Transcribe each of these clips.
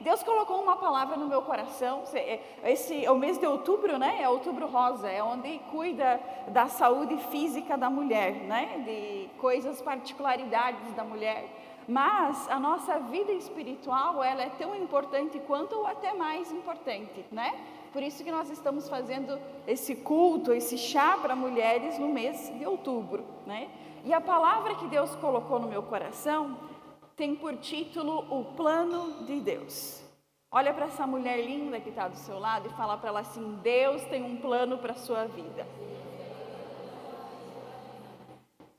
Deus colocou uma palavra no meu coração. Esse é o mês de outubro, né? É outubro rosa, é onde cuida da saúde física da mulher, né? De coisas, particularidades da mulher. Mas a nossa vida espiritual, ela é tão importante quanto ou até mais importante, né? Por isso que nós estamos fazendo esse culto, esse chá para mulheres no mês de outubro, né? E a palavra que Deus colocou no meu coração tem por título o plano de Deus. Olha para essa mulher linda que está do seu lado e fala para ela assim: Deus tem um plano para a sua vida.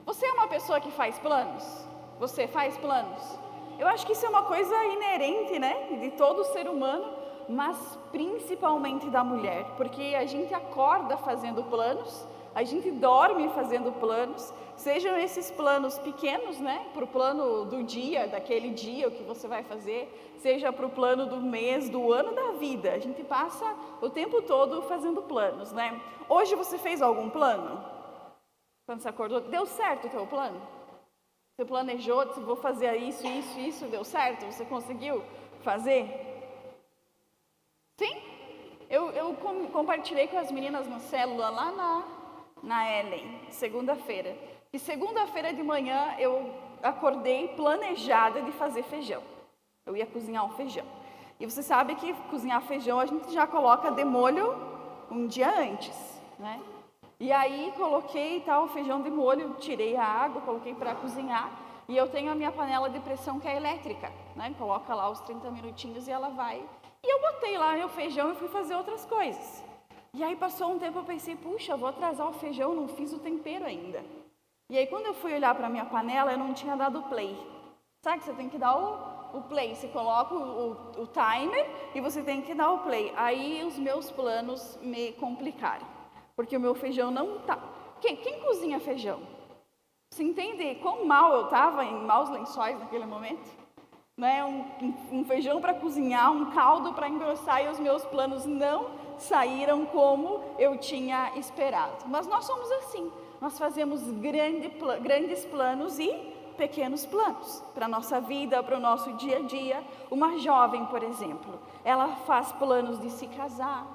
Você é uma pessoa que faz planos? Você faz planos? Eu acho que isso é uma coisa inerente, né, de todo ser humano, mas principalmente da mulher, porque a gente acorda fazendo planos, a gente dorme fazendo planos, sejam esses planos pequenos, né, para o plano do dia, daquele dia, o que você vai fazer, seja para o plano do mês, do ano, da vida. A gente passa o tempo todo fazendo planos, né? Hoje você fez algum plano? Quando você acordou, deu certo o teu plano? Você planejou, disse, vou fazer isso, deu certo? Você conseguiu fazer? Sim? Eu compartilhei com as meninas na célula lá na Ellen, segunda-feira. E segunda-feira de manhã eu acordei planejada de fazer feijão. Eu ia cozinhar um feijão. E você sabe que cozinhar feijão a gente já coloca de molho um dia antes, né? E aí coloquei o feijão de molho, tirei a água, coloquei para cozinhar. E eu tenho a minha panela de pressão que é elétrica, né? Coloca lá os 30 minutinhos e ela vai. E eu botei lá meu feijão e fui fazer outras coisas. E aí passou um tempo, eu pensei, puxa, vou atrasar o feijão, não fiz o tempero ainda. E aí quando eu fui olhar para a minha panela, eu não tinha dado play. Sabe que você tem que dar o play, você coloca o timer e você tem que dar o play. Aí os meus planos me complicaram, porque o meu feijão não tá. Quem cozinha feijão? Você entende quão mal eu estava, em maus lençóis naquele momento? Né? Um feijão para cozinhar, um caldo para engrossar, e os meus planos não saíram como eu tinha esperado. Mas nós somos assim, nós fazemos grandes planos e pequenos planos para a nossa vida, para o nosso dia a dia. Uma jovem, por exemplo, ela faz planos de se casar,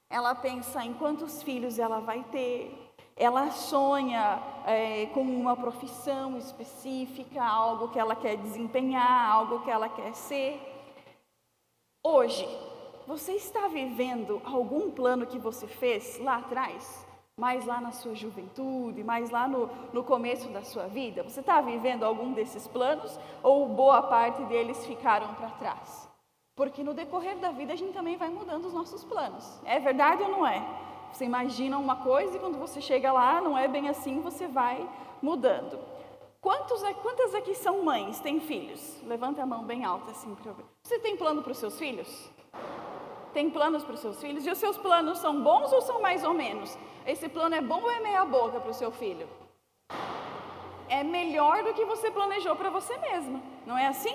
ela pensa em quantos filhos ela vai ter, ela sonha com uma profissão específica, algo que ela quer desempenhar, algo que ela quer ser. Hoje, você está vivendo algum plano que você fez lá atrás? Mais lá na sua juventude, mais lá no começo da sua vida? Você está vivendo algum desses planos ou boa parte deles ficaram para trás? Porque no decorrer da vida a gente também vai mudando os nossos planos. É verdade ou não é? Você imagina uma coisa e quando você chega lá não é bem assim, você vai mudando. Quantas aqui são mães, têm filhos? Levanta a mão bem alta assim para eu ver. Você tem plano para os seus filhos? Tem planos para os seus filhos? E os seus planos são bons ou são mais ou menos? Esse plano é bom ou é meia boca para o seu filho? É melhor do que você planejou para você mesma, não é assim?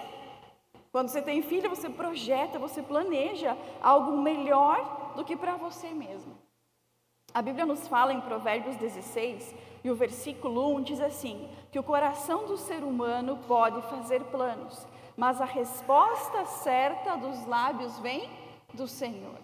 Quando você tem filho, você projeta, você planeja algo melhor do que para você mesmo. A Bíblia nos fala em Provérbios 16, e o versículo 1 diz assim, que o coração do ser humano pode fazer planos, mas a resposta certa dos lábios vem do Senhor.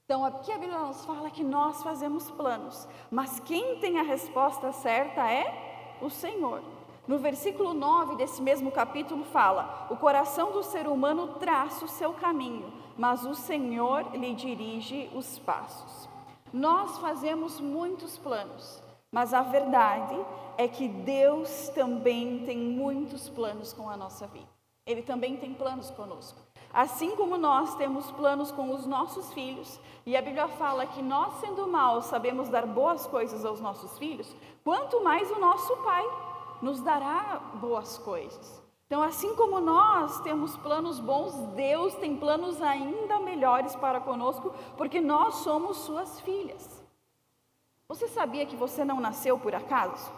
Então aqui a Bíblia nos fala que nós fazemos planos, mas quem tem a resposta certa é o Senhor. No versículo 9 desse mesmo capítulo fala, o coração do ser humano traça o seu caminho, mas o Senhor lhe dirige os passos. Nós fazemos muitos planos, mas a verdade é que Deus também tem muitos planos com a nossa vida. Ele também tem planos conosco. Assim como nós temos planos com os nossos filhos, e a Bíblia fala que nós, sendo maus, sabemos dar boas coisas aos nossos filhos, quanto mais o nosso Pai nos dará boas coisas. Então, assim como nós temos planos bons, Deus tem planos ainda melhores para conosco, porque nós somos suas filhas. Você sabia que você não nasceu por acaso?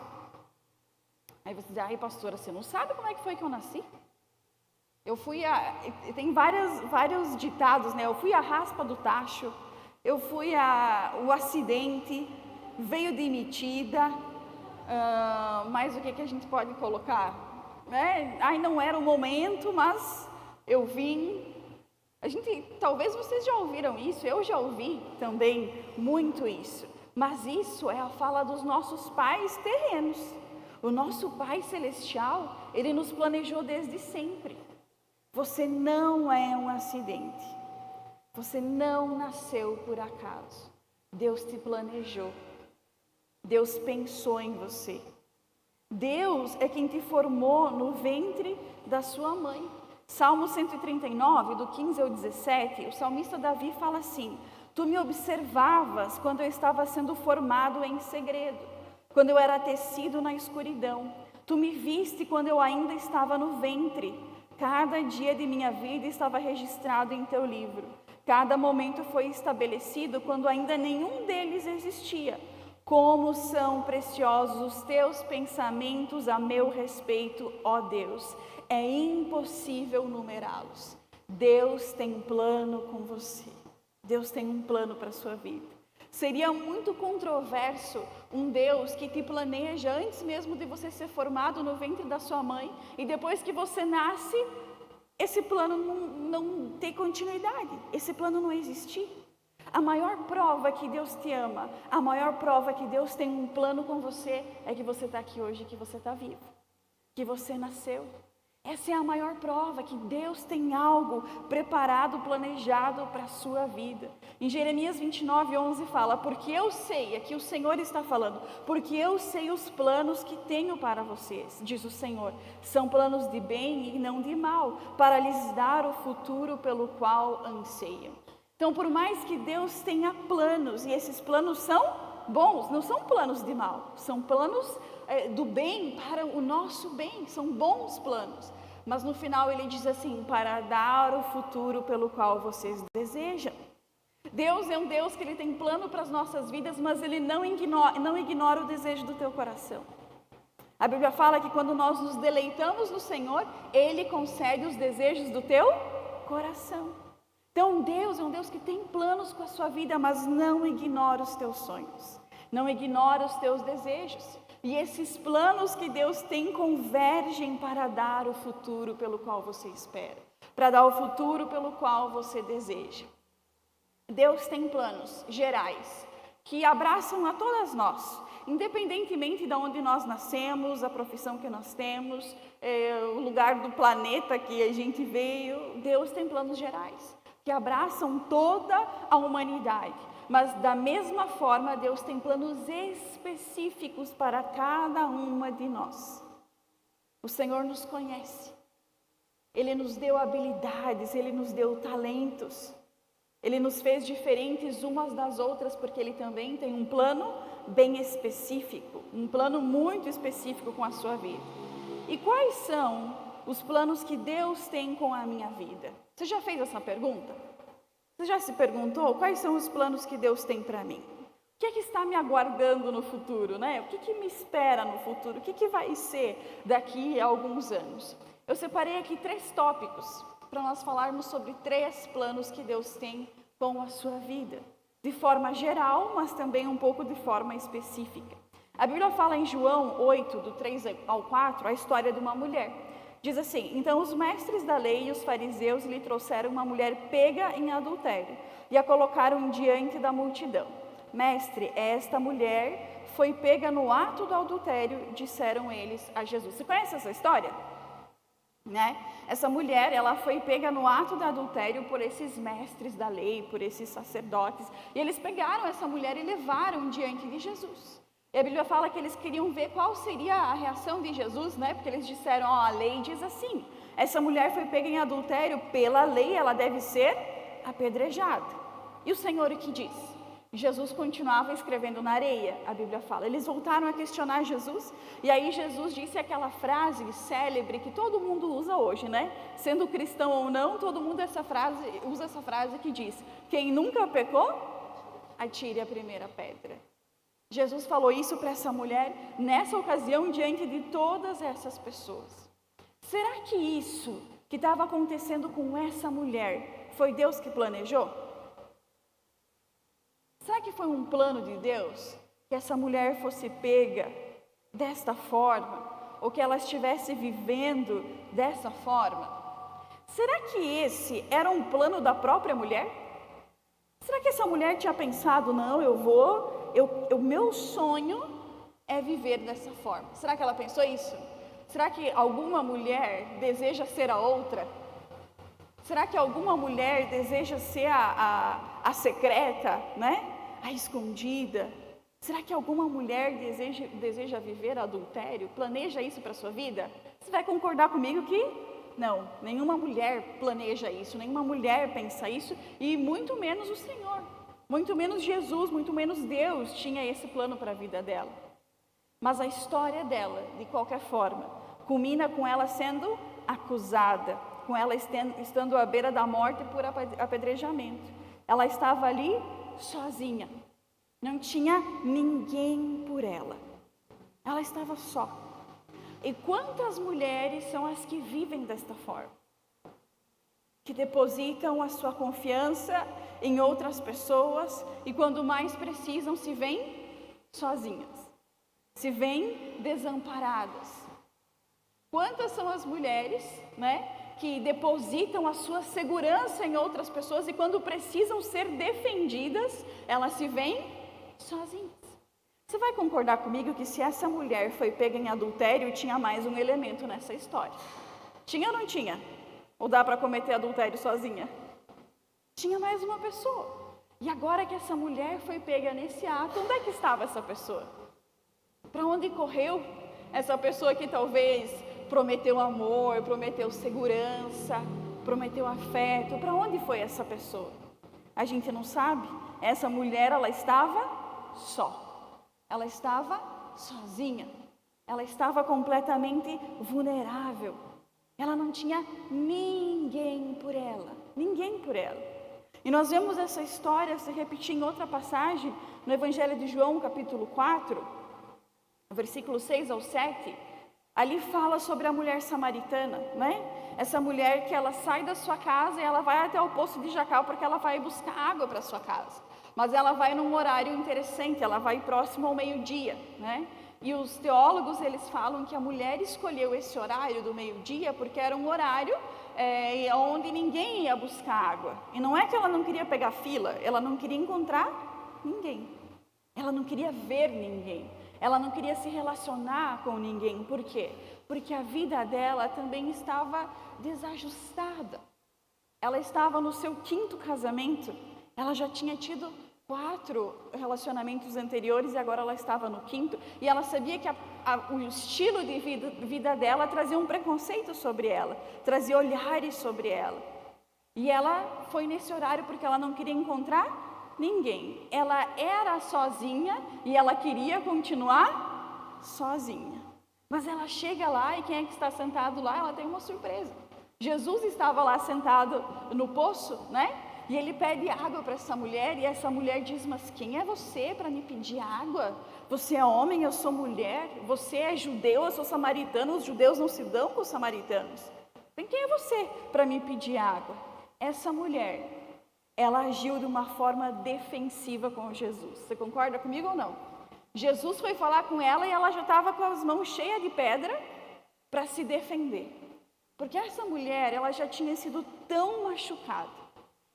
Aí você diz, ai pastora, você não sabe como é que foi que eu nasci? Tem vários ditados, né? Eu fui a raspa do tacho, eu fui o acidente, veio demitida, mas o que a gente pode colocar? Ai, não era o momento, mas eu vim. Talvez vocês já ouviram isso, eu já ouvi também muito isso. Mas isso é a fala dos nossos pais terrenos. O nosso Pai Celestial, Ele nos planejou desde sempre. Você não é um acidente. Você não nasceu por acaso. Deus te planejou. Deus pensou em você. Deus é quem te formou no ventre da sua mãe. Salmo 139, do 15 ao 17, o salmista Davi fala assim: Tu me observavas quando eu estava sendo formado em segredo, quando eu era tecido na escuridão. Tu me viste quando eu ainda estava no ventre. Cada dia de minha vida estava registrado em teu livro. Cada momento foi estabelecido quando ainda nenhum deles existia. Como são preciosos os teus pensamentos a meu respeito, ó Deus. É impossível numerá-los. Deus tem um plano com você. Deus tem um plano para a sua vida. Seria muito controverso um Deus que te planeja antes mesmo de você ser formado no ventre da sua mãe e depois que você nasce, esse plano não ter continuidade, esse plano não existir. A maior prova que Deus te ama, a maior prova que Deus tem um plano com você é que você está aqui hoje, que você está vivo, que você nasceu. Essa é a maior prova que Deus tem algo preparado, planejado para a sua vida. Em Jeremias 29:11 fala: porque eu sei, aqui o Senhor está falando, porque eu sei os planos que tenho para vocês, diz o Senhor, são planos de bem e não de mal, para lhes dar o futuro pelo qual anseiam. Então, por mais que Deus tenha planos, e esses planos são bons, não são planos de mal, são planos do bem para o nosso bem, são bons planos. Mas no final ele diz assim: para dar o futuro pelo qual vocês desejam. Deus é um Deus que Ele tem plano para as nossas vidas, mas Ele não ignora o desejo do teu coração. A Bíblia fala que quando nós nos deleitamos no Senhor, Ele concede os desejos do teu coração. Então Deus é um Deus que tem planos com a sua vida, mas não ignora os teus sonhos, não ignora os teus desejos. E esses planos que Deus tem convergem para dar o futuro pelo qual você espera, para dar o futuro pelo qual você deseja. Deus tem planos gerais que abraçam a todas nós, independentemente de onde nós nascemos, a profissão que nós temos, o lugar do planeta que a gente veio. Deus tem planos gerais que abraçam toda a humanidade. Mas da mesma forma, Deus tem planos específicos para cada uma de nós. O Senhor nos conhece. Ele nos deu habilidades, Ele nos deu talentos. Ele nos fez diferentes umas das outras, porque Ele também tem um plano bem específico, um plano muito específico com a sua vida. E quais são os planos que Deus tem com a minha vida? Você já fez essa pergunta? Você já se perguntou quais são os planos que Deus tem para mim? O que é que está me aguardando no futuro, né? O que que me espera no futuro? O que que vai ser daqui a alguns anos? Eu separei aqui 3 tópicos para nós falarmos sobre 3 planos que Deus tem com a sua vida. De forma geral, mas também um pouco de forma específica. A Bíblia fala em João 8, do 3 ao 4, a história de uma mulher. Diz assim: então os mestres da lei e os fariseus lhe trouxeram uma mulher pega em adultério e a colocaram diante da multidão. Mestre, esta mulher foi pega no ato do adultério, disseram eles a Jesus. Você conhece essa história? Né? Essa mulher, ela foi pega no ato do adultério por esses mestres da lei, por esses sacerdotes. E eles pegaram essa mulher e levaram diante de Jesus. E a Bíblia fala que eles queriam ver qual seria a reação de Jesus, né? Porque eles disseram: a lei diz assim, essa mulher foi pega em adultério, pela lei ela deve ser apedrejada. E o Senhor o que diz? Jesus continuava escrevendo na areia, a Bíblia fala. Eles voltaram a questionar Jesus, e aí Jesus disse aquela frase célebre que todo mundo usa hoje, né? Sendo cristão ou não, todo mundo usa essa frase que diz: quem nunca pecou, atire a primeira pedra. Jesus falou isso para essa mulher, nessa ocasião, diante de todas essas pessoas. Será que isso que estava acontecendo com essa mulher foi Deus que planejou? Será que foi um plano de Deus que essa mulher fosse pega desta forma, ou que ela estivesse vivendo dessa forma? Será que esse era um plano da própria mulher? Será que essa mulher tinha pensado, não, o meu sonho é viver dessa forma? Será que ela pensou isso? Será que alguma mulher deseja ser a outra? Será que alguma mulher deseja ser a secreta, né? A escondida? Será que alguma mulher deseja viver adultério? Planeja isso para a sua vida? Você vai concordar comigo que não, nenhuma mulher planeja isso, nenhuma mulher pensa isso, e muito menos o Senhor, muito menos Jesus, muito menos Deus tinha esse plano para a vida dela. Mas a história dela, de qualquer forma, culmina com ela sendo acusada, com ela estando à beira da morte por apedrejamento. Ela estava ali sozinha, não tinha ninguém por ela, ela estava só. E quantas mulheres são as que vivem desta forma? Que depositam a sua confiança em outras pessoas e quando mais precisam se veem sozinhas, se veem desamparadas. Quantas são as mulheres, né, que depositam a sua segurança em outras pessoas e quando precisam ser defendidas, elas se veem sozinhas? Você vai concordar comigo que se essa mulher foi pega em adultério, tinha mais um elemento nessa história? Tinha ou não tinha? Ou dá para cometer adultério sozinha? Tinha mais uma pessoa. E agora que essa mulher foi pega nesse ato, onde é que estava essa pessoa? Para onde correu essa pessoa que talvez prometeu amor, prometeu segurança, prometeu afeto? Para onde foi essa pessoa? A gente não sabe. Essa mulher, ela estava só. Ela estava sozinha, ela estava completamente vulnerável, ela não tinha ninguém por ela, ninguém por ela. E nós vemos essa história se repetir em outra passagem, no Evangelho de João, capítulo 4, versículo 6 ao 7, ali fala sobre a mulher samaritana, né? Essa mulher que ela sai da sua casa e ela vai até o poço de Jacal porque ela vai buscar água para a sua casa. Mas ela vai num horário interessante, ela vai próximo ao meio-dia, né? E os teólogos, eles falam que a mulher escolheu esse horário do meio-dia porque era um horário onde ninguém ia buscar água. E não é que ela não queria pegar fila, ela não queria encontrar ninguém. Ela não queria ver ninguém. Ela não queria se relacionar com ninguém. Por quê? Porque a vida dela também estava desajustada. Ela estava no seu 5º casamento. Ela já tinha tido 4 relacionamentos anteriores e agora ela estava no 5º. E ela sabia que o estilo de vida dela trazia um preconceito sobre ela, trazia olhares sobre ela. E ela foi nesse horário porque ela não queria encontrar ninguém. Ela era sozinha e ela queria continuar sozinha. Mas ela chega lá e quem é que está sentado lá? Ela tem uma surpresa. Jesus estava lá sentado no poço, né? E ele pede água para essa mulher e essa mulher diz, mas quem é você para me pedir água? Você é homem, eu sou mulher, você é judeu, eu sou samaritano, os judeus não se dão com os samaritanos. Bem, quem é você para me pedir água? Essa mulher, ela agiu de uma forma defensiva com Jesus. Você concorda comigo ou não? Jesus foi falar com ela e ela já estava com as mãos cheias de pedra para se defender. Porque essa mulher, ela já tinha sido tão machucada.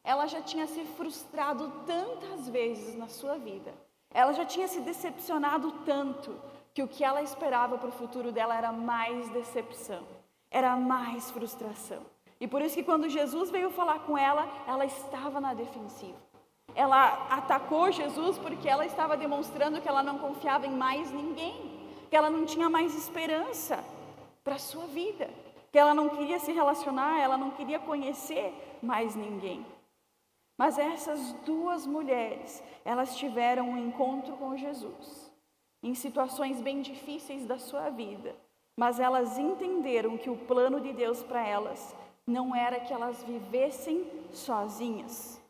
Ela já tinha se frustrado tantas vezes na sua vida. Ela já tinha se decepcionado tanto que o que ela esperava para o futuro dela era mais decepção, era mais frustração. E por isso que quando Jesus veio falar com ela, ela estava na defensiva. Ela atacou Jesus porque ela estava demonstrando que ela não confiava em mais ninguém, que ela não tinha mais esperança para a sua vida, que ela não queria se relacionar, ela não queria conhecer mais ninguém. Mas essas 2 mulheres, elas tiveram um encontro com Jesus, em situações bem difíceis da sua vida, mas elas entenderam que o plano de Deus para elas não era que elas vivessem sozinhas.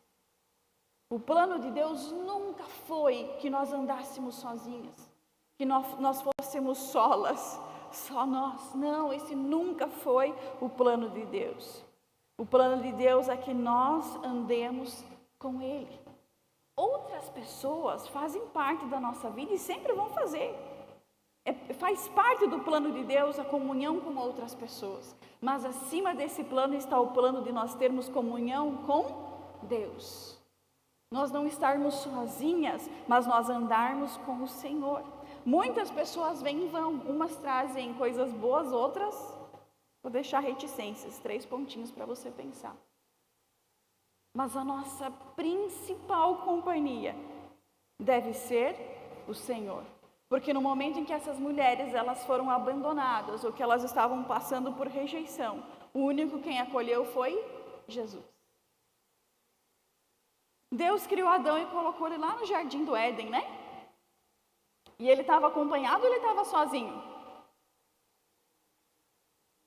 O plano de Deus nunca foi que nós andássemos sozinhas, que nós fôssemos solas, só nós. Não, esse nunca foi o plano de Deus. O plano de Deus é que nós andemos com Ele. Outras pessoas fazem parte da nossa vida e sempre vão fazer. Faz parte do plano de Deus a comunhão com outras pessoas. Mas acima desse plano está o plano de nós termos comunhão com Deus. Nós não estarmos sozinhas, mas nós andarmos com o Senhor. Muitas pessoas vêm e vão, umas trazem coisas boas, outras, vou deixar reticências, 3 pontinhos para você pensar. Mas a nossa principal companhia deve ser o Senhor. Porque no momento em que essas mulheres elas foram abandonadas, ou que elas estavam passando por rejeição, o único quem acolheu foi Jesus. Deus criou Adão e colocou ele lá no jardim do Éden, né? E ele estava acompanhado ou ele estava sozinho?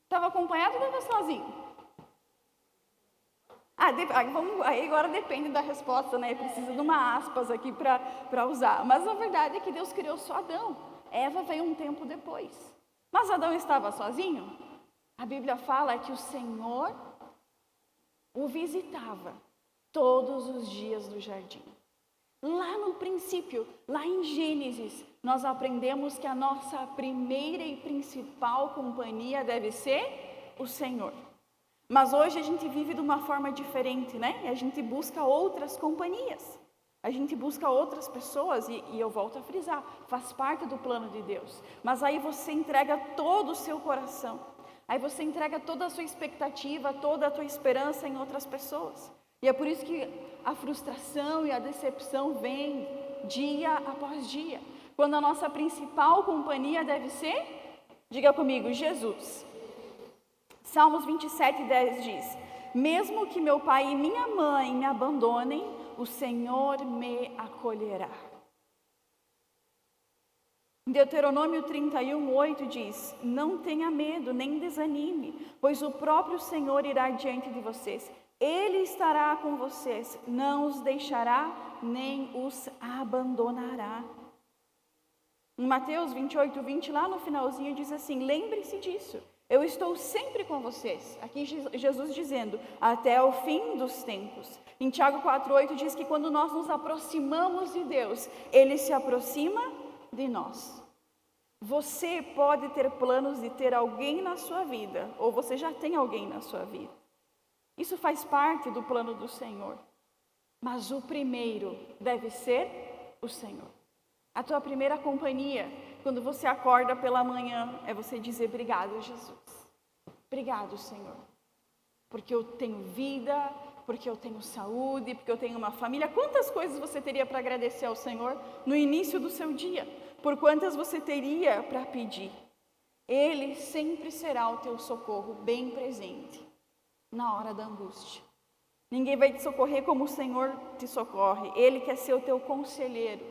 Estava acompanhado ou estava sozinho? Aí agora depende da resposta, né? Precisa de uma aspas aqui para usar. Mas a verdade é que Deus criou só Adão. Eva veio um tempo depois. Mas Adão estava sozinho? A Bíblia fala que o Senhor o visitava todos os dias no jardim. Lá no princípio, lá em Gênesis, nós aprendemos que a nossa primeira e principal companhia deve ser o Senhor. Mas hoje a gente vive de uma forma diferente, né? E a gente busca outras companhias. A gente busca outras pessoas e eu volto a frisar, faz parte do plano de Deus. Mas aí você entrega todo o seu coração. Aí você entrega toda a sua expectativa, toda a tua esperança em outras pessoas. E é por isso que a frustração e a decepção vêm dia após dia. Quando a nossa principal companhia deve ser, diga comigo, Jesus. Salmos 27:10 diz: mesmo que meu pai e minha mãe me abandonem, o Senhor me acolherá. Deuteronômio 31:8 diz: não tenha medo, nem desanime, pois o próprio Senhor irá diante de vocês. Ele estará com vocês, não os deixará, nem os abandonará. Em Mateus 28:20, lá no finalzinho, diz assim: lembre-se disso, eu estou sempre com vocês. Aqui Jesus dizendo, até o fim dos tempos. Em Tiago 4:8 diz que quando nós nos aproximamos de Deus, Ele se aproxima de nós. Você pode ter planos de ter alguém na sua vida, ou você já tem alguém na sua vida. Isso faz parte do plano do Senhor. Mas o primeiro deve ser o Senhor. A tua primeira companhia, quando você acorda pela manhã, é você dizer: obrigado, Jesus. Obrigado, Senhor. Porque eu tenho vida, porque eu tenho saúde, porque eu tenho uma família. Quantas coisas você teria para agradecer ao Senhor no início do seu dia? Por quantas você teria para pedir? Ele sempre será o teu socorro bem presente na hora da angústia. Ninguém vai te socorrer como o Senhor te socorre. Ele quer ser o teu conselheiro.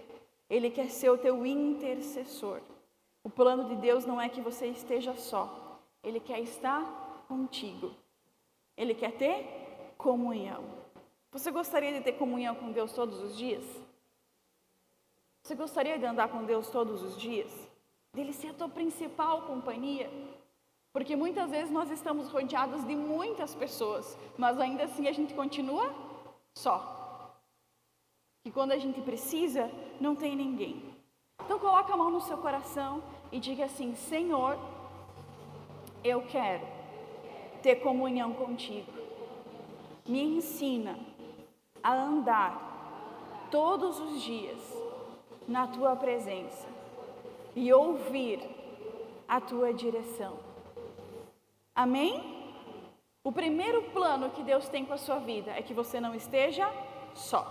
Ele quer ser o teu intercessor. O plano de Deus não é que você esteja só. Ele quer estar contigo. Ele quer ter comunhão. Você gostaria de ter comunhão com Deus todos os dias? Você gostaria de andar com Deus todos os dias? Dele ser a tua principal companhia? Porque muitas vezes nós estamos rodeados de muitas pessoas, mas ainda assim a gente continua só. E quando a gente precisa, não tem ninguém. Então coloca a mão no seu coração e diga assim: Senhor, eu quero ter comunhão contigo. Me ensina a andar todos os dias na tua presença e ouvir a tua direção. Amém? O primeiro plano que Deus tem com a sua vida é que você não esteja só,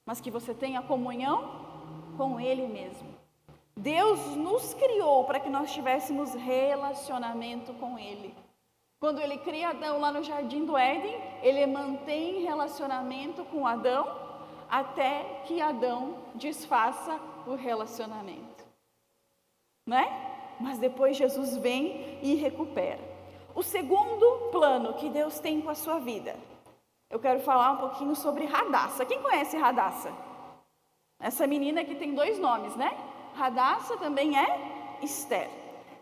mas que você tenha comunhão com Ele mesmo. Deus nos criou para que nós tivéssemos relacionamento com Ele. Quando Ele cria Adão lá no jardim do Éden, Ele mantém relacionamento com Adão até que Adão desfaça o relacionamento. Né? Mas depois Jesus vem e recupera. O segundo plano que Deus tem com a sua vida, eu quero falar um pouquinho sobre Radassa. Quem conhece Radassa? Essa menina que tem 2 nomes, né? Radassa também é Esther.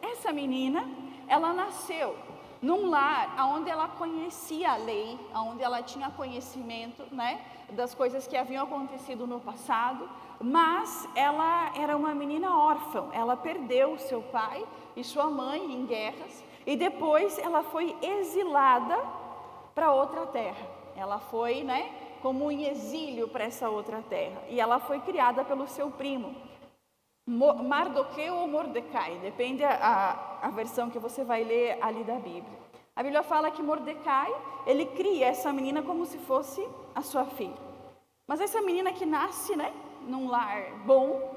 Essa menina, ela nasceu num lar onde ela conhecia a lei, onde ela tinha conhecimento, né, das coisas que haviam acontecido no passado, mas ela era uma menina órfã. Ela perdeu seu pai e sua mãe em guerras. E depois ela foi exilada para outra terra. Ela foi, como em exílio para essa outra terra. E ela foi criada pelo seu primo, Mardoqueu ou Mordecai, depende a versão que você vai ler ali da Bíblia. A Bíblia fala que Mordecai, ele cria essa menina como se fosse a sua filha. Mas essa menina que nasce, num lar bom,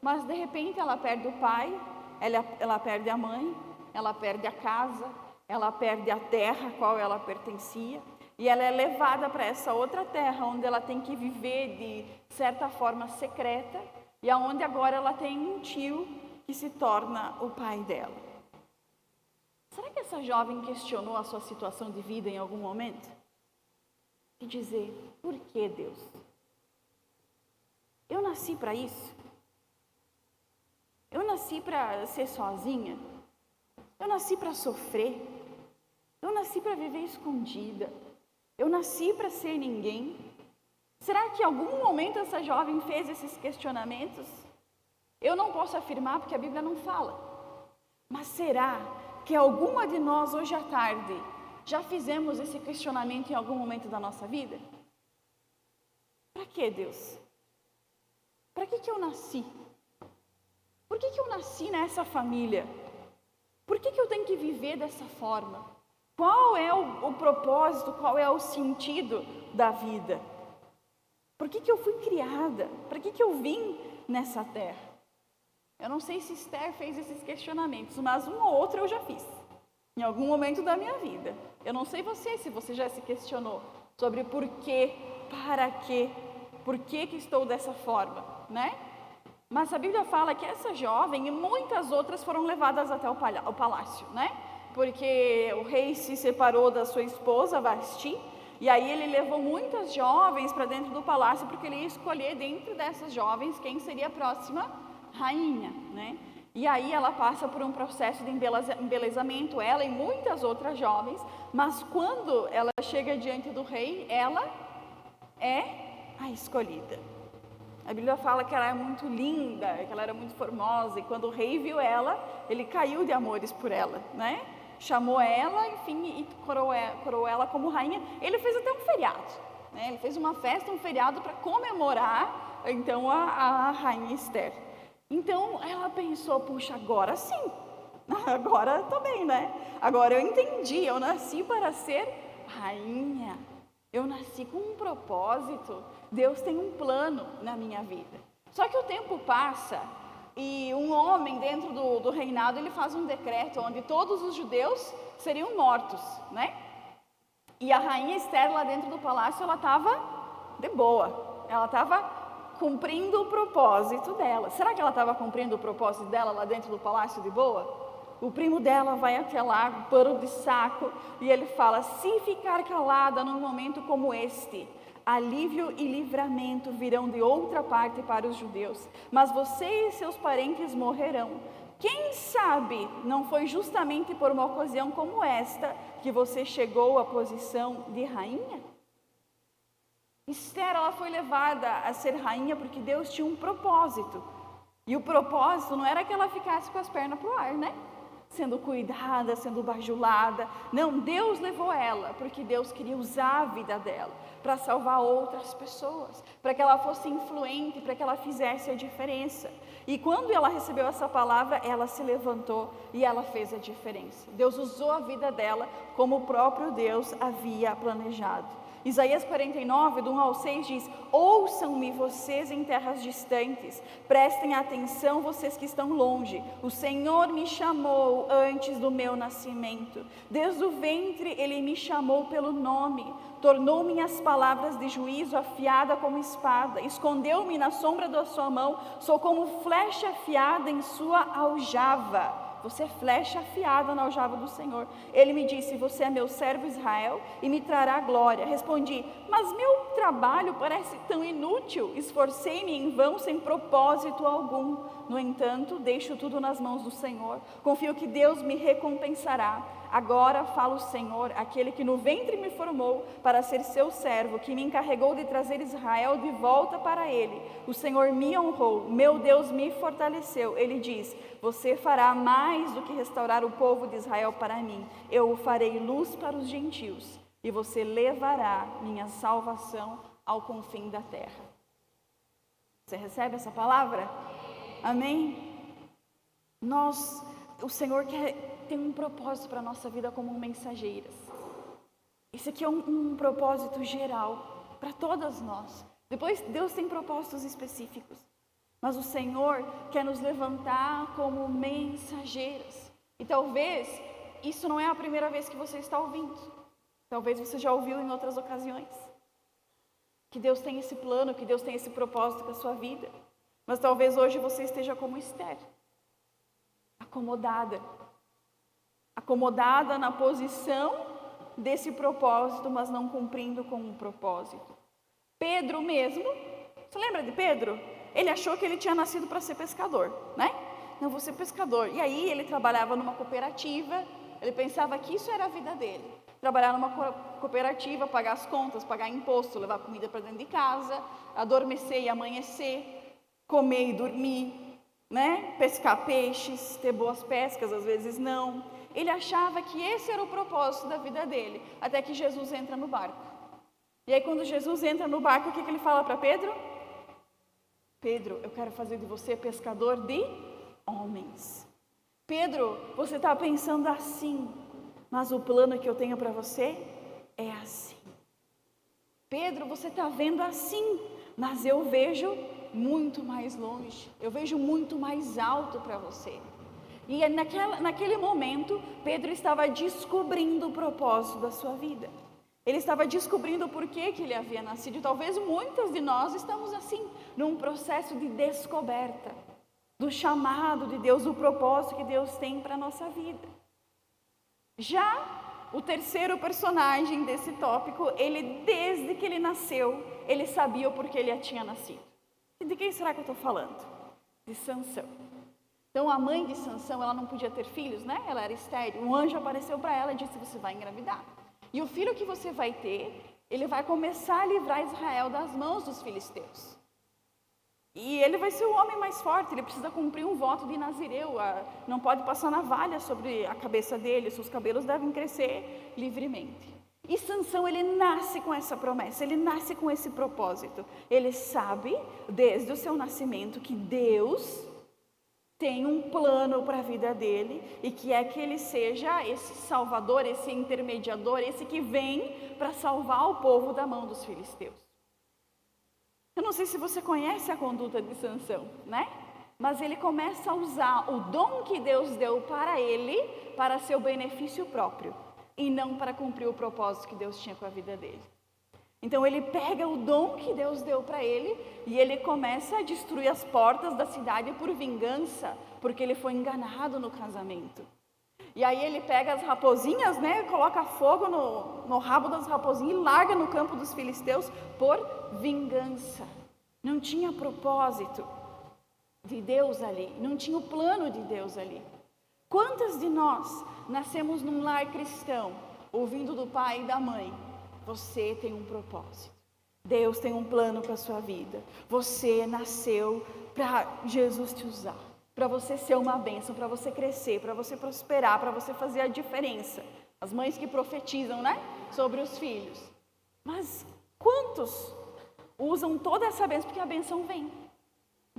mas de repente ela perde o pai, ela perde a mãe, ela perde a casa, ela perde a terra a qual ela pertencia, e ela é levada para essa outra terra, onde ela tem que viver de certa forma secreta, e aonde agora ela tem um tio que se torna o pai dela. Será que essa jovem questionou a sua situação de vida em algum momento? E dizer, por que Deus? Eu nasci para isso? Eu nasci para ser sozinha? Eu nasci para sofrer? Eu nasci para viver escondida? Eu nasci para ser ninguém? Será que em algum momento essa jovem fez esses questionamentos? Eu não posso afirmar porque a Bíblia não fala. Mas será que alguma de nós hoje à tarde já fizemos esse questionamento em algum momento da nossa vida? Para que Deus? Para que eu nasci? Por que eu nasci nessa família? Por que eu tenho que viver dessa forma? Qual é o propósito, qual é o sentido da vida? Por que eu fui criada? Para que eu vim nessa terra? Eu não sei se Esther fez esses questionamentos, mas um ou outro eu já fiz, em algum momento da minha vida. Eu não sei se você já se questionou sobre por quê, para quê, por que estou dessa forma, Mas a Bíblia fala que essa jovem e muitas outras foram levadas até o palácio, Porque o rei se separou da sua esposa, Vasti, e aí ele levou muitas jovens para dentro do palácio, porque ele ia escolher dentro dessas jovens quem seria a próxima rainha, E aí ela passa por um processo de embelezamento, ela e muitas outras jovens, mas quando ela chega diante do rei, ela é a escolhida. A Bíblia fala que ela é muito linda, que ela era muito formosa, e quando o rei viu ela, ele caiu de amores por ela, Chamou ela, enfim, e coroou ela como rainha. Ele fez até um feriado, Ele fez uma festa, um feriado para comemorar, então, a rainha Esther. Então, ela pensou, puxa, agora sim, agora estou bem, Agora eu entendi, eu nasci para ser rainha, eu nasci com um propósito, Deus tem um plano na minha vida. Só que o tempo passa e um homem dentro do reinado, ele faz um decreto onde todos os judeus seriam mortos, E a rainha Esther lá dentro do palácio, ela estava de boa, ela estava cumprindo o propósito dela. Será que ela estava cumprindo o propósito dela lá dentro do palácio de boa? O primo dela vai até lá, pano de saco, e ele fala, se ficar calada num momento como este, alívio e livramento virão de outra parte para os judeus, mas você e seus parentes morrerão. Quem sabe não foi justamente por uma ocasião como esta que você chegou à posição de rainha? Esther, ela foi levada a ser rainha porque Deus tinha um propósito. E o propósito não era que ela ficasse com as pernas para o ar, Sendo cuidada, sendo bajulada. Não, Deus levou ela porque Deus queria usar a vida dela para salvar outras pessoas, para que ela fosse influente, para que ela fizesse a diferença. E quando ela recebeu essa palavra, ela se levantou e ela fez a diferença. Deus usou a vida dela como o próprio Deus havia planejado. Isaías 49, do 1 ao 6 diz, ouçam-me vocês em terras distantes, prestem atenção vocês que estão longe, o Senhor me chamou antes do meu nascimento, desde o ventre Ele me chamou pelo nome, tornou minhas palavras de juízo afiada como espada, escondeu-me na sombra da sua mão, sou como flecha afiada em sua aljava. Você é flecha afiada na aljava do Senhor. Ele me disse, você é meu servo Israel e me trará glória. Respondi, mas meu trabalho parece tão inútil. Esforcei-me em vão, sem propósito algum. No entanto, deixo tudo nas mãos do Senhor. Confio que Deus me recompensará. Agora fala o Senhor, aquele que no ventre me formou para ser seu servo, que me encarregou de trazer Israel de volta para ele. O Senhor me honrou, meu Deus me fortaleceu. Ele diz: você fará mais do que restaurar o povo de Israel para mim. Eu o farei luz para os gentios, e você levará minha salvação ao confim da terra. Você recebe essa palavra? Amém? O Senhor tem um propósito para a nossa vida como mensageiras. Isso aqui é um propósito geral para todas nós. Depois, Deus tem propósitos específicos. Mas o Senhor quer nos levantar como mensageiras. E talvez isso não é a primeira vez que você está ouvindo. Talvez você já ouviu em outras ocasiões. Que Deus tem esse plano, que Deus tem esse propósito para a sua vida. Mas talvez hoje você esteja como Esther. Acomodada na posição desse propósito, mas não cumprindo com o propósito. Pedro mesmo, você lembra de Pedro? Ele achou que ele tinha nascido para ser pescador, né? Não, vou ser pescador. E aí ele trabalhava numa cooperativa, ele pensava que isso era a vida dele. Trabalhar numa cooperativa, pagar as contas, pagar imposto, levar comida para dentro de casa, adormecer e amanhecer, comer e dormir, né? Pescar peixes, ter boas pescas, às vezes não. Ele achava que esse era o propósito da vida dele, até que Jesus entra no barco. E aí quando Jesus entra no barco, o que ele fala para Pedro? Pedro, eu quero fazer de você pescador de homens. Pedro, você está pensando assim, mas o plano que eu tenho para você é assim. Pedro, você está vendo assim, mas eu vejo muito mais longe, eu vejo muito mais alto para você. E naquele momento, Pedro estava descobrindo o propósito da sua vida. Ele estava descobrindo o porquê que ele havia nascido. E talvez muitas de nós estamos assim, num processo de descoberta do chamado de Deus, do propósito que Deus tem para a nossa vida. Já o terceiro personagem desse tópico, ele desde que ele nasceu, ele sabia o porquê ele tinha nascido. E de quem será que eu estou falando? De Sansão. Então a mãe de Sansão, ela não podia ter filhos, né? Ela era estéril. Um anjo apareceu para ela e disse: você vai engravidar. E o filho que você vai ter, ele vai começar a livrar Israel das mãos dos filisteus. E ele vai ser o homem mais forte, ele precisa cumprir um voto de Nazireu, não pode passar navalha sobre a cabeça dele, seus cabelos devem crescer livremente. E Sansão, ele nasce com essa promessa, ele nasce com esse propósito. Ele sabe, desde o seu nascimento, que Deus tem um plano para a vida dele e que é que ele seja esse salvador, esse intermediador, esse que vem para salvar o povo da mão dos filisteus. Eu não sei se você conhece a conduta de Sansão, né? Mas ele começa a usar o dom que Deus deu para ele para seu benefício próprio e não para cumprir o propósito que Deus tinha com a vida dele. Então ele pega o dom que Deus deu para ele e ele começa a destruir as portas da cidade por vingança, porque ele foi enganado no casamento. E aí ele pega as raposinhas, né, coloca fogo no rabo das raposinhas e larga no campo dos filisteus por vingança. Não tinha propósito de Deus ali, não tinha o plano de Deus ali. Quantas de nós nascemos num lar cristão, ouvindo do pai e da mãe: você tem um propósito, Deus tem um plano para a sua vida, você nasceu para Jesus te usar, para você ser uma bênção, para você crescer, para você prosperar, para você fazer a diferença. As mães que profetizam, né, sobre os filhos. Mas quantos usam toda essa bênção? Porque a bênção vem.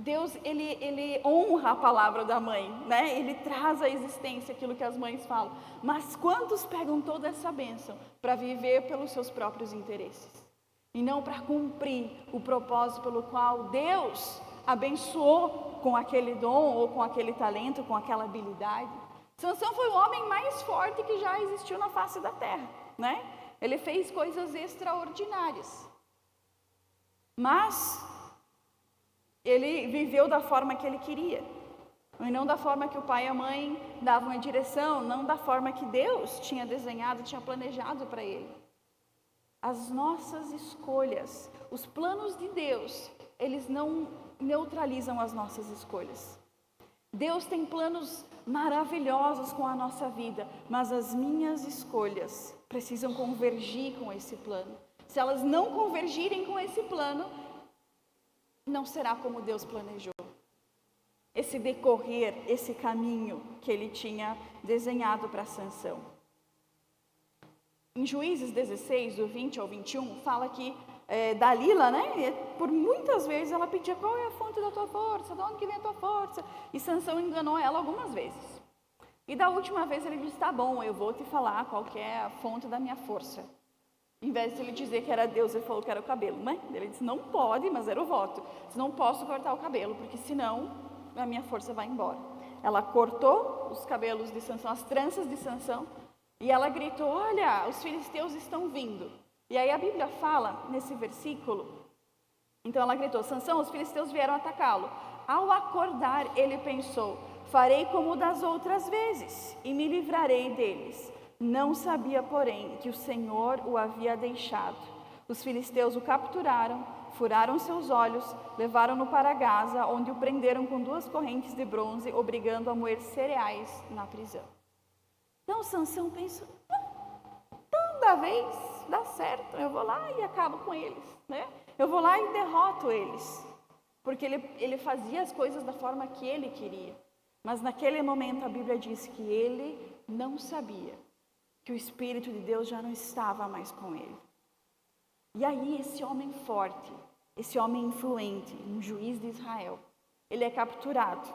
Deus, ele honra a palavra da mãe, né? Ele traz à existência aquilo que as mães falam. Mas quantos pegam toda essa bênção para viver pelos seus próprios interesses? E não para cumprir o propósito pelo qual Deus abençoou com aquele dom ou com aquele talento, com aquela habilidade. Sansão foi o homem mais forte que já existiu na face da terra, né? Ele fez coisas extraordinárias. Mas ele viveu da forma que ele queria, e não da forma que o pai e a mãe davam a direção, não da forma que Deus tinha desenhado, tinha planejado para ele. As nossas escolhas, os planos de Deus, eles não neutralizam as nossas escolhas. Deus tem planos maravilhosos com a nossa vida, mas as minhas escolhas precisam convergir com esse plano. Se elas não convergirem com esse plano, não será como Deus planejou. Esse decorrer, esse caminho que ele tinha desenhado para Sansão. Em Juízes 16, do 20 ao 21, fala que Dalila, né? Por muitas vezes ela pedia: qual é a fonte da tua força? De onde que vem a tua força? E Sansão enganou ela algumas vezes. E da última vez ele disse: tá bom, eu vou te falar qual que é a fonte da minha força. Em vez de ele dizer que era Deus, ele falou que era o cabelo, né? Ele disse: não pode, mas era o voto. Disse: não posso cortar o cabelo, porque senão a minha força vai embora. Ela cortou os cabelos de Sansão, as tranças de Sansão, e ela gritou: olha, os filisteus estão vindo. E aí a Bíblia fala, nesse versículo, então ela gritou: Sansão, os filisteus vieram atacá-lo. Ao acordar, ele pensou: farei como das outras vezes, e me livrarei deles. Não sabia, porém, que o Senhor o havia deixado. Os filisteus o capturaram, furaram seus olhos, levaram-no para Gaza, onde o prenderam com 2 correntes de bronze, obrigando a moer cereais na prisão. Então Sansão pensou: toda vez dá certo, eu vou lá e acabo com eles, né? Eu vou lá e derroto eles, porque ele fazia as coisas da forma que ele queria. Mas naquele momento a Bíblia diz que ele não sabia que o Espírito de Deus já não estava mais com ele. E aí esse homem forte, esse homem influente, um juiz de Israel, ele é capturado,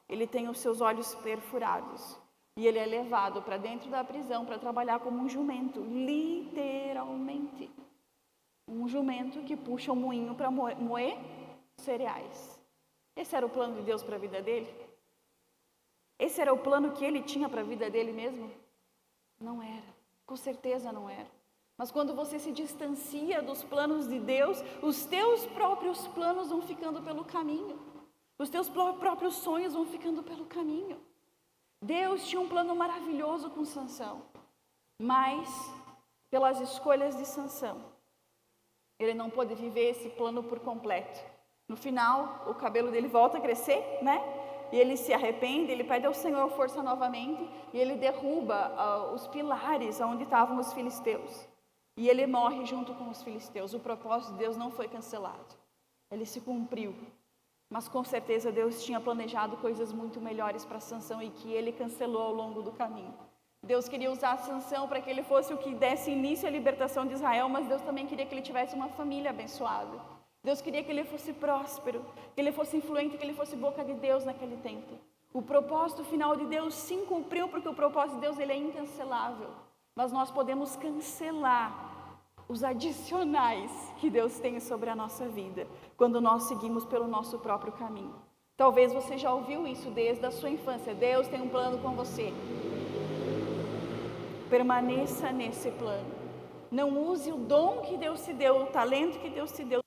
ele tem os seus olhos perfurados. E ele é levado para dentro da prisão para trabalhar como um jumento, literalmente. Um jumento que puxa um moinho para moer cereais. Esse era o plano de Deus para a vida dele? Esse era o plano que ele tinha para a vida dele mesmo? Não era, com certeza não era. Mas quando você se distancia dos planos de Deus, os teus próprios planos vão ficando pelo caminho. Os teus próprios sonhos vão ficando pelo caminho. Deus tinha um plano maravilhoso com Sansão, mas pelas escolhas de Sansão, ele não pôde viver esse plano por completo. No final, o cabelo dele volta a crescer, né? E ele se arrepende, ele pede ao Senhor força novamente, e ele derruba os pilares onde estavam os filisteus. E ele morre junto com os filisteus. O propósito de Deus não foi cancelado, ele se cumpriu. Mas com certeza Deus tinha planejado coisas muito melhores para Sansão e que ele cancelou ao longo do caminho. Deus queria usar Sansão para que ele fosse o que desse início à libertação de Israel, mas Deus também queria que ele tivesse uma família abençoada. Deus queria que ele fosse próspero, que ele fosse influente, que ele fosse boca de Deus naquele tempo. O propósito final de Deus sim cumpriu, porque o propósito de Deus ele é incancelável. Mas nós podemos cancelar os adicionais que Deus tem sobre a nossa vida, quando nós seguimos pelo nosso próprio caminho. Talvez você já ouviu isso desde a sua infância: Deus tem um plano com você. Permaneça nesse plano. Não use o dom que Deus te deu, o talento que Deus te deu.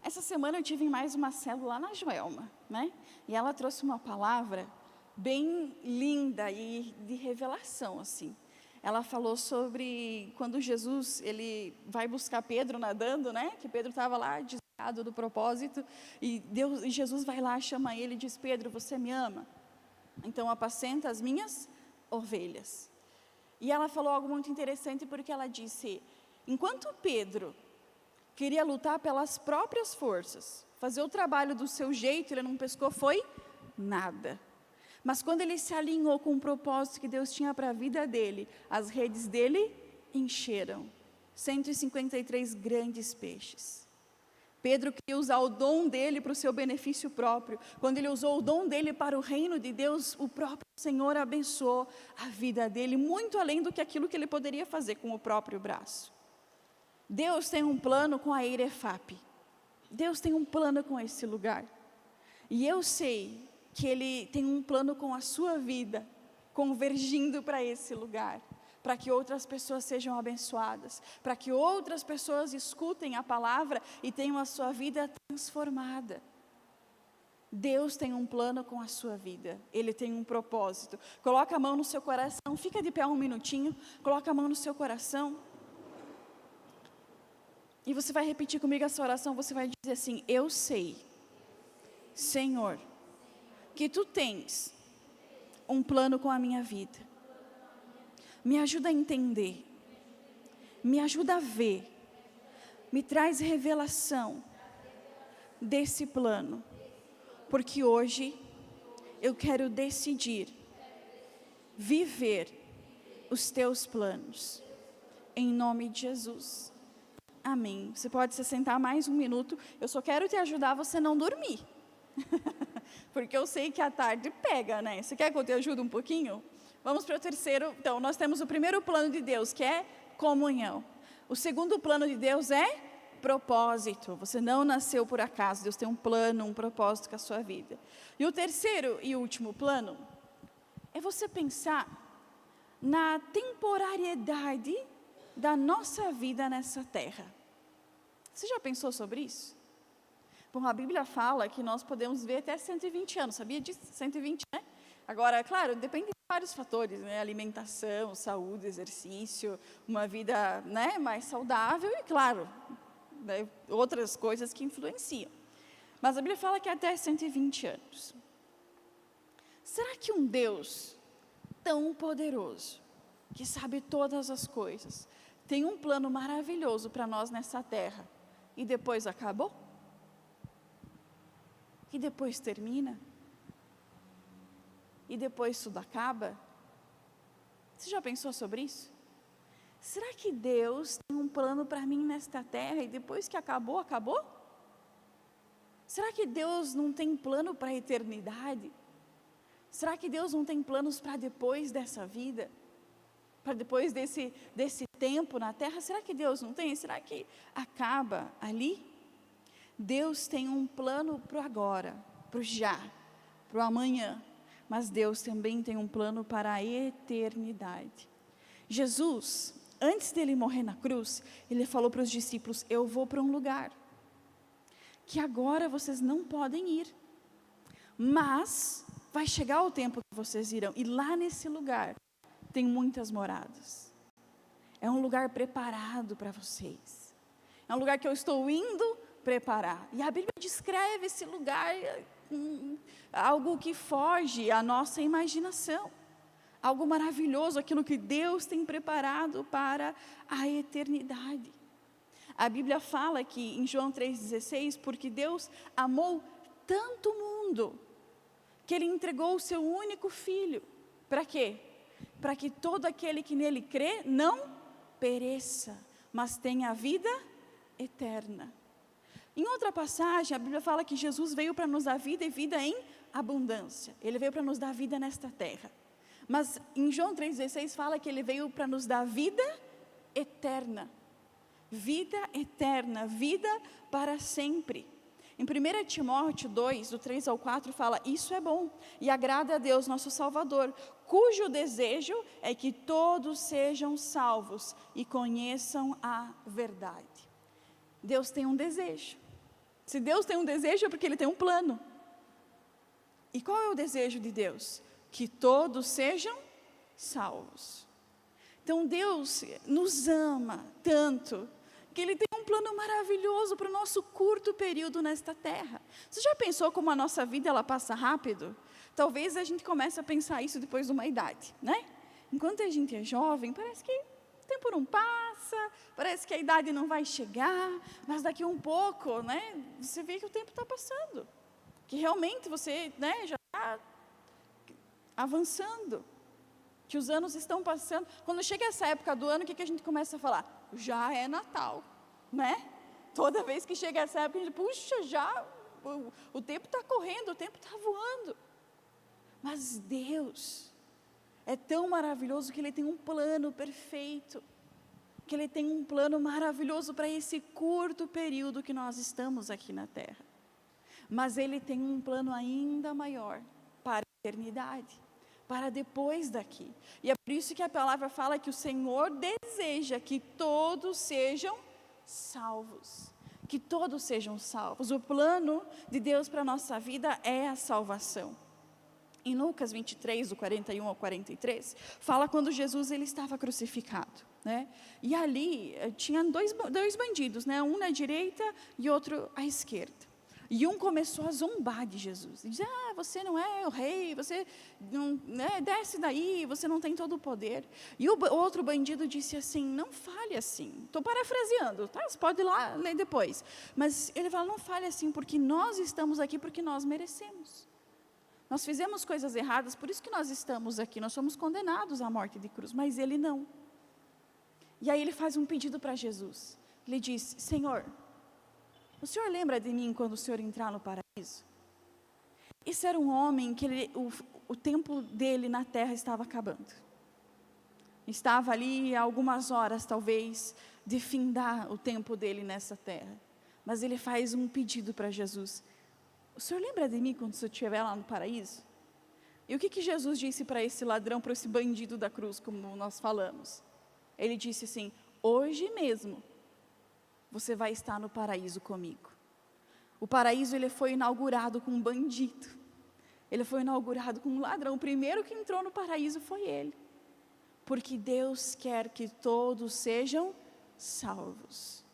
Essa semana eu tive mais uma célula lá na Joelma, né? E ela trouxe uma palavra bem linda e de revelação, assim. Ela falou sobre quando Jesus, ele vai buscar Pedro nadando, né? Que Pedro estava lá desviado do propósito, e Jesus vai lá, chama ele e diz: Pedro, você me ama? Então apacenta as minhas ovelhas. E ela falou algo muito interessante, porque ela disse: enquanto Pedro queria lutar pelas próprias forças, fazer o trabalho do seu jeito, ele não pescou foi nada. Mas quando ele se alinhou com o propósito que Deus tinha para a vida dele, as redes dele encheram 153 grandes peixes. Pedro queria usar o dom dele para o seu benefício próprio. Quando ele usou o dom dele para o reino de Deus, o próprio Senhor abençoou a vida dele, muito além do que aquilo que ele poderia fazer com o próprio braço. Deus tem um plano com a Eirefap. Deus tem um plano com esse lugar. E eu sei que Ele tem um plano com a sua vida, convergindo para esse lugar, para que outras pessoas sejam abençoadas, para que outras pessoas escutem a palavra e tenham a sua vida transformada. Deus tem um plano com a sua vida, Ele tem um propósito. Coloca a mão no seu coração, fica de pé um minutinho, coloca a mão no seu coração. E você vai repetir comigo essa oração, você vai dizer assim: eu sei, Senhor, que Tu tens um plano com a minha vida. Me ajuda a entender, me ajuda a ver, me traz revelação desse plano, porque hoje eu quero decidir viver os Teus planos, em nome de Jesus. Amém. Você pode se sentar mais um minuto. Eu só quero te ajudar a você não dormir. Porque eu sei que a tarde pega, né? Você quer que eu te ajude um pouquinho? Vamos para o terceiro. Então, nós temos o primeiro plano de Deus, que é comunhão. O segundo plano de Deus é propósito. Você não nasceu por acaso. Deus tem um plano, um propósito com a sua vida. E o terceiro e último plano é você pensar na temporariedade da nossa vida nessa terra. Você já pensou sobre isso? Bom, a Bíblia fala que nós podemos ver até 120 anos, sabia disso? 120, né? Agora, claro, depende de vários fatores, né? Alimentação, saúde, exercício, uma vida, né, mais saudável e, claro, né, outras coisas que influenciam. Mas a Bíblia fala que até 120 anos. Será que um Deus tão poderoso, que sabe todas as coisas, tem um plano maravilhoso para nós nessa terra, e depois acabou? E depois termina? E depois tudo acaba? Você já pensou sobre isso? Será que Deus tem um plano para mim nesta terra, e depois que acabou, acabou? Será que Deus não tem plano para a eternidade? Será que Deus não tem planos para depois dessa vida? Para depois desse tempo na terra? Será que Deus não tem? Será que acaba ali? Deus tem um plano para o agora, para o já, para o amanhã. Mas Deus também tem um plano para a eternidade. Jesus, antes dele morrer na cruz, ele falou para os discípulos: eu vou para um lugar que agora vocês não podem ir, mas vai chegar o tempo que vocês irão, e lá nesse lugar tem muitas moradas. É um lugar preparado para vocês. É um lugar que eu estou indo preparar. E a Bíblia descreve esse lugar, algo que foge à nossa imaginação. Algo maravilhoso, aquilo que Deus tem preparado para a eternidade. A Bíblia fala que em João 3,16, porque Deus amou tanto o mundo, que Ele entregou o seu único Filho. Para quê? Para que todo aquele que nele crê não pereça, mas tenha a vida eterna. Em outra passagem, a Bíblia fala que Jesus veio para nos dar vida, e vida em abundância. Ele veio para nos dar vida nesta terra. Mas em João 3,16 fala que Ele veio para nos dar vida eterna. Vida eterna, vida para sempre. Em 1 Timóteo 2, do 3 ao 4, fala: isso é bom e agrada a Deus nosso Salvador, cujo desejo é que todos sejam salvos e conheçam a verdade. Deus tem um desejo. Se Deus tem um desejo, é porque Ele tem um plano. E qual é o desejo de Deus? Que todos sejam salvos. Então Deus nos ama tanto, que Ele tem um plano maravilhoso para o nosso curto período nesta terra. Você já pensou como a nossa vida ela passa rápido? Talvez a gente comece a pensar isso depois de uma idade, né? Enquanto a gente é jovem, parece que o tempo não passa, parece que a idade não vai chegar, mas daqui um pouco, né, você vê que o tempo está passando, que realmente você, né, já está avançando, que os anos estão passando. Quando chega essa época do ano, o que a gente começa a falar? Já é Natal, né? Toda vez que chega essa época, a gente, puxa, já, o tempo está correndo, o tempo está voando. Mas Deus é tão maravilhoso que Ele tem um plano perfeito, que Ele tem um plano maravilhoso para esse curto período que nós estamos aqui na terra. Mas Ele tem um plano ainda maior, eternidade, para depois daqui. E é por isso que a palavra fala que o Senhor deseja que todos sejam salvos. Que todos sejam salvos. O plano de Deus para a nossa vida é a salvação. Em Lucas 23, do 41 ao 43, fala quando Jesus ele estava crucificado, né? E ali tinha dois bandidos, né? Um na direita e outro à esquerda. E um começou a zombar de Jesus. Diz, você não é o rei, você não, né, desce daí, você não tem todo o poder. E o outro bandido disse assim, não fale assim. Estou parafraseando, tá? Você pode ir lá ler depois. Mas ele fala, não fale assim, porque nós estamos aqui porque nós merecemos. Nós fizemos coisas erradas, por isso que nós estamos aqui. Nós somos condenados à morte de cruz, mas ele não. E aí ele faz um pedido para Jesus. Ele diz, Senhor, o Senhor lembra de mim quando o Senhor entrar no paraíso? Esse era um homem que o tempo dele na terra estava acabando. Estava ali algumas horas, talvez, de findar o tempo dele nessa terra. Mas ele faz um pedido para Jesus. O Senhor lembra de mim quando o Senhor estiver lá no paraíso? E o que Jesus disse para esse ladrão, para esse bandido da cruz, como nós falamos? Ele disse assim, hoje mesmo, você vai estar no paraíso comigo. O paraíso ele foi inaugurado com um bandido. Ele foi inaugurado com um ladrão. O primeiro que entrou no paraíso foi ele. Porque Deus quer que todos sejam salvos.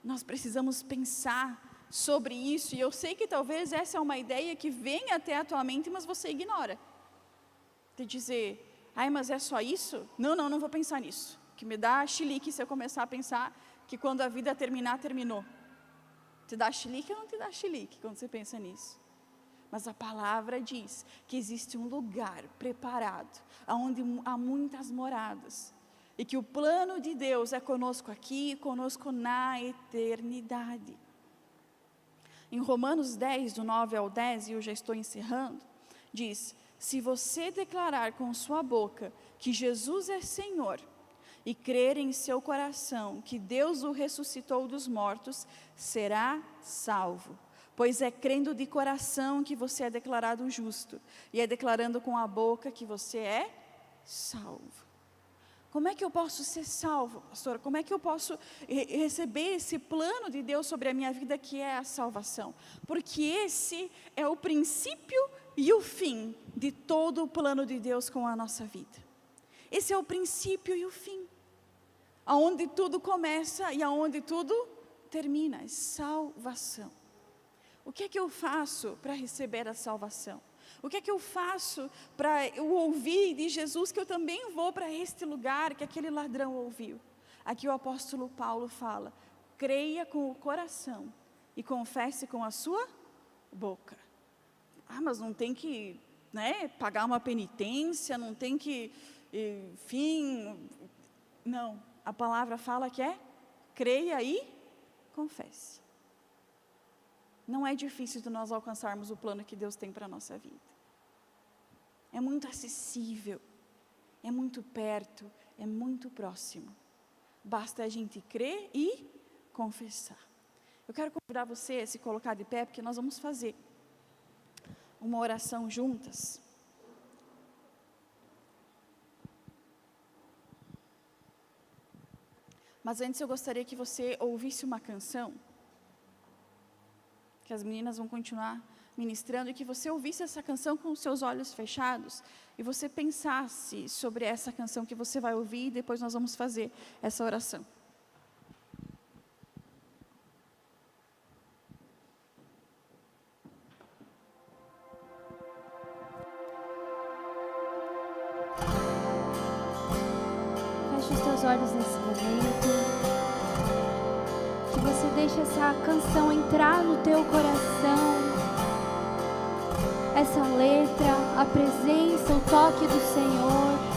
Nós precisamos pensar sobre isso. E eu sei que talvez essa é uma ideia que vem até a tua mente, mas você ignora. De dizer, mas é só isso? Não vou pensar nisso. Que me dá chilique se eu começar a pensar que quando a vida terminar, terminou. Te dá chilique ou não te dá chilique quando você pensa nisso? Mas a palavra diz que existe um lugar preparado, onde há muitas moradas. E que o plano de Deus é conosco aqui e conosco na eternidade. Em Romanos 10, do 9 ao 10, e eu já estou encerrando, diz, se você declarar com sua boca que Jesus é Senhor, e crer em seu coração que Deus o ressuscitou dos mortos, será salvo. Pois é crendo de coração que você é declarado justo, e é declarando com a boca que você é salvo. Como é que eu posso ser salvo, pastora? Como é que eu posso receber esse plano de Deus sobre a minha vida, que é a salvação? Porque esse é o princípio e o fim de todo o plano de Deus com a nossa vida. Esse é o princípio e o fim, aonde tudo começa e aonde tudo termina, é salvação. O que é que eu faço para receber a salvação? O que é que eu faço para eu ouvir de Jesus que eu também vou para este lugar que aquele ladrão ouviu? Aqui o apóstolo Paulo fala, creia com o coração e confesse com a sua boca. Mas não tem que, pagar uma penitência, não tem que, enfim, não. A palavra fala que é, creia e confesse. Não é difícil de nós alcançarmos o plano que Deus tem para a nossa vida. É muito acessível, é muito perto, é muito próximo. Basta a gente crer e confessar. Eu quero convidar você a se colocar de pé, porque nós vamos fazer uma oração juntas. Mas antes eu gostaria que você ouvisse uma canção, que as meninas vão continuar ministrando, e que você ouvisse essa canção com os seus olhos fechados, e você pensasse sobre essa canção que você vai ouvir, e depois nós vamos fazer essa oração. Feche os teus olhos nesse momento. Que você deixe essa canção entrar no teu coração. Essa letra, a presença, o toque do Senhor.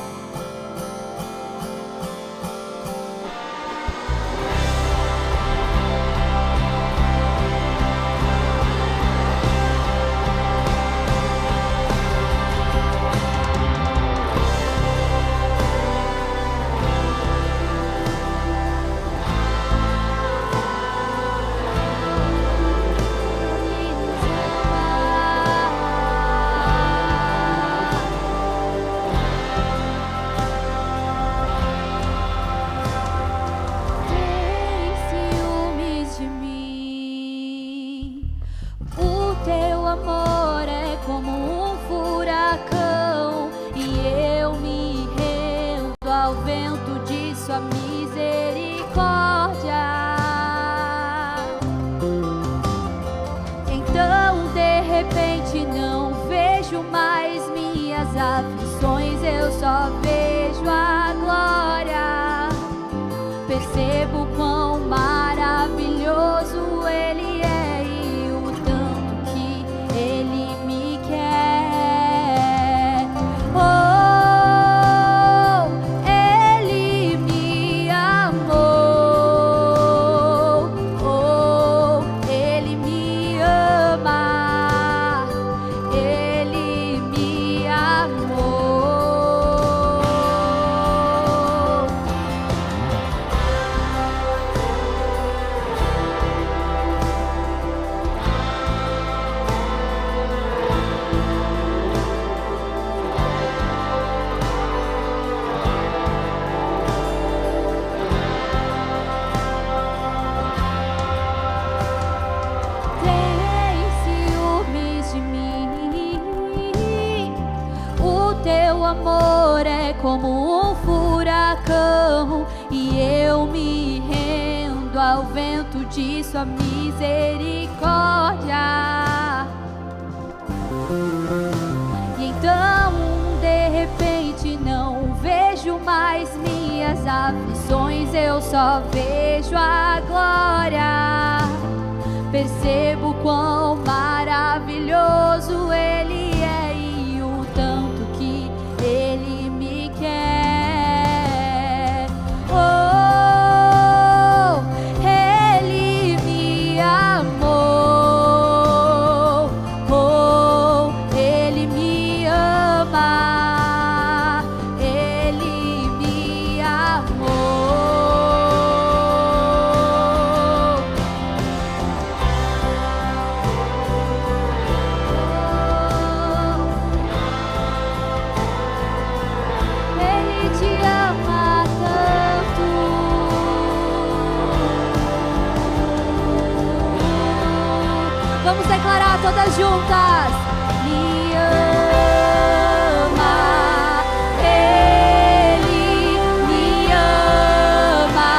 como um furacão, e eu me rendo ao vento de sua misericórdia. E então, de repente, não vejo mais minhas aflições, eu só vejo a glória. Percebo quão maravilhoso Ele é e o tanto que Ele me quer. Oh, Ele me amou. Oh, Ele me ama. Ele me amou. Ele te ama tanto. Vamos declarar todas juntas. Me ama, Ele me ama,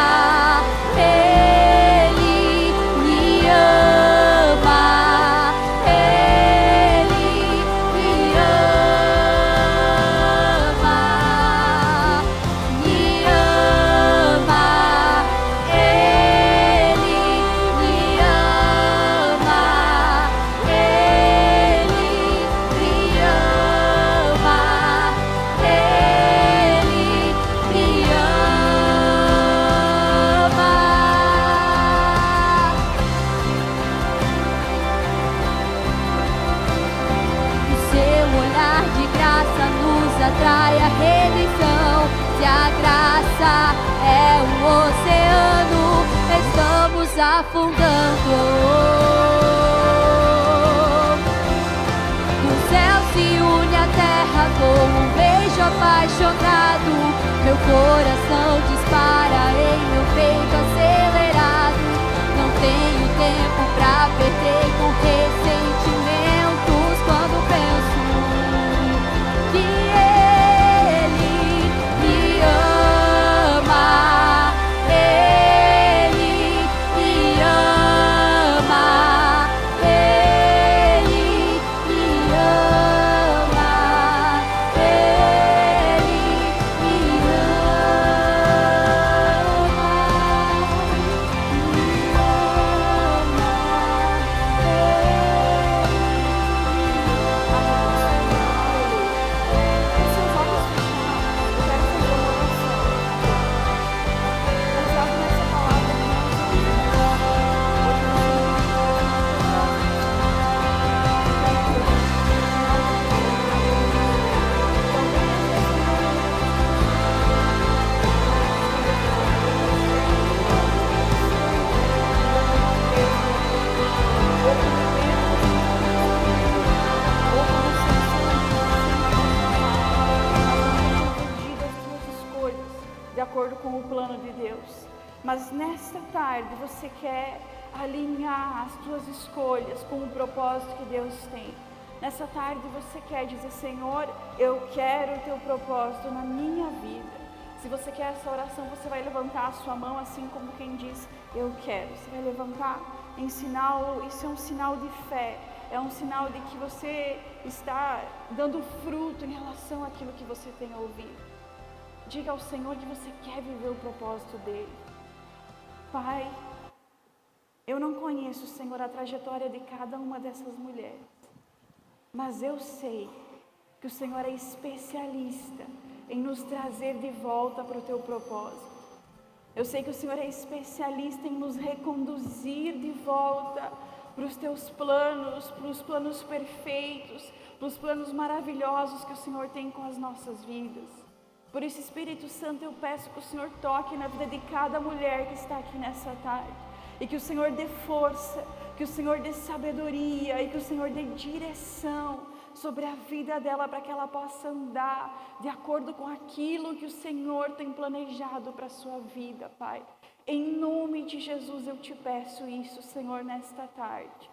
Ele me ama, Ele me ama, me ama, Ele me ama, Ele me ama, Ele me ama. O seu olhar de graça nos atrai à redenção. Se a graça é um oceano, estamos afundando. O céu se une à terra com um beijo apaixonado. Meu coração dispara em meu peito acelerado. Não tenho tempo pra perder com ressentimentos quando penso que Ele me ama. Ele me ama. Ele me ama. Ele me Com seus olhos fechados, eu quero fazer uma oração. Baseado nessa palavra que de acordo com o plano de Deus. Mas nesta tarde você quer alinhar as tuas escolhas com o propósito que Deus tem. Nessa tarde você quer dizer: Senhor, eu quero o teu propósito na minha vida. Se você quer essa oração, você vai levantar a sua mão assim como quem diz: eu quero. Você vai levantar em sinal, isso é um sinal de fé. É um sinal de que você está dando fruto em relação àquilo que você tem ouvido. Diga ao Senhor que você quer viver o propósito dEle. Pai, eu não conheço, Senhor, a trajetória de cada uma dessas mulheres, mas eu sei que o Senhor é especialista em nos trazer de volta para o teu propósito. Eu sei que o Senhor é especialista em nos reconduzir de volta para os teus planos, para os planos perfeitos, para os planos maravilhosos que o Senhor tem com as nossas vidas. Por isso, Espírito Santo, eu peço que o Senhor toque na vida de cada mulher que está aqui nessa tarde. E que o Senhor dê força, que o Senhor dê sabedoria e que o Senhor dê direção sobre a vida dela para que ela possa andar de acordo com aquilo que o Senhor tem planejado para a sua vida, Pai. Em nome de Jesus eu te peço isso, Senhor, nesta tarde.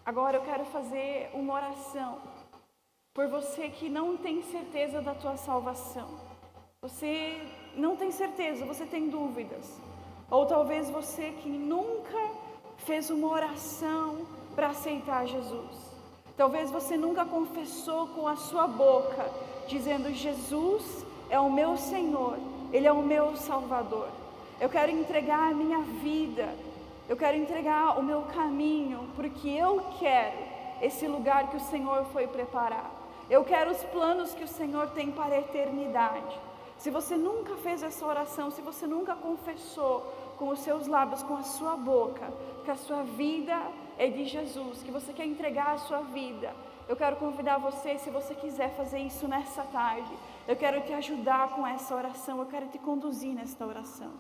Agora eu quero fazer uma oração por você que não tem certeza da tua salvação. você não tem certeza, você tem dúvidas. Ou talvez você que nunca fez uma oração para aceitar Jesus. Talvez você nunca confessou com a sua boca, dizendo: Jesus é o meu Senhor, Ele é o meu Salvador. Eu quero entregar a minha vida, eu quero entregar o meu caminho, porque eu quero esse lugar que o Senhor foi preparar. Eu quero os planos que o Senhor tem para a eternidade. Se você nunca fez essa oração, se você nunca confessou com os seus lábios, com a sua boca, que a sua vida é de Jesus, que você quer entregar a sua vida, eu quero convidar você, se você quiser fazer isso nessa tarde, eu quero te ajudar com essa oração, eu quero te conduzir nesta oração.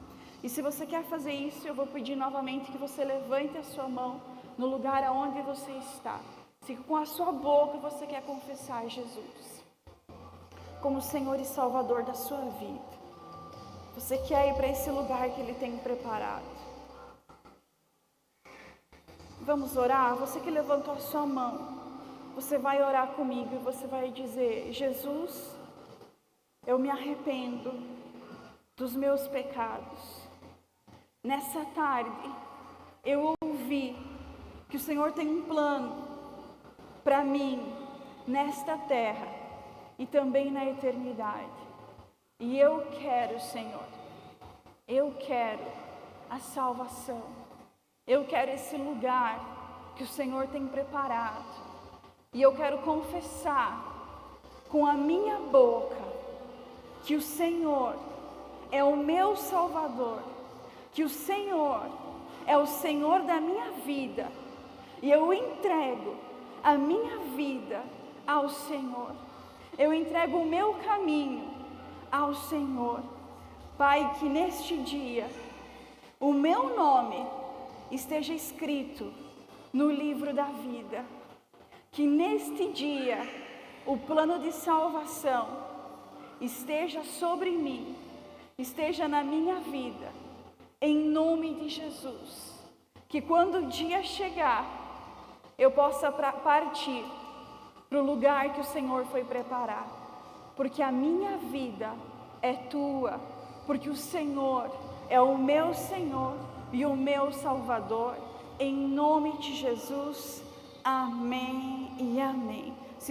E se você quer fazer isso, eu vou pedir novamente que você levante a sua mão no lugar aonde você está. Se com a sua boca você quer confessar Jesus como Senhor e Salvador da sua vida, você quer ir para esse lugar que Ele tem preparado. Vamos orar? Você que levantou a sua mão, você vai orar comigo e você vai dizer: Jesus, eu me arrependo dos meus pecados. Nessa tarde, eu ouvi que o Senhor tem um plano para mim, nesta terra e também na eternidade. E eu quero, Senhor, eu quero a salvação. Eu quero esse lugar que o Senhor tem preparado. E eu quero confessar com a minha boca que o Senhor é o meu Salvador, que o Senhor é o Senhor da minha vida. E eu entrego a minha vida ao Senhor. Eu entrego o meu caminho ao Senhor. Pai, que neste dia o meu nome esteja escrito no livro da vida. Que neste dia o plano de salvação esteja sobre mim, esteja na minha vida, em nome de Jesus. Que quando o dia chegar, eu possa partir para o lugar que o Senhor foi preparar, porque a minha vida é tua, porque o Senhor é o meu Senhor e o meu Salvador, em nome de Jesus, amém e amém.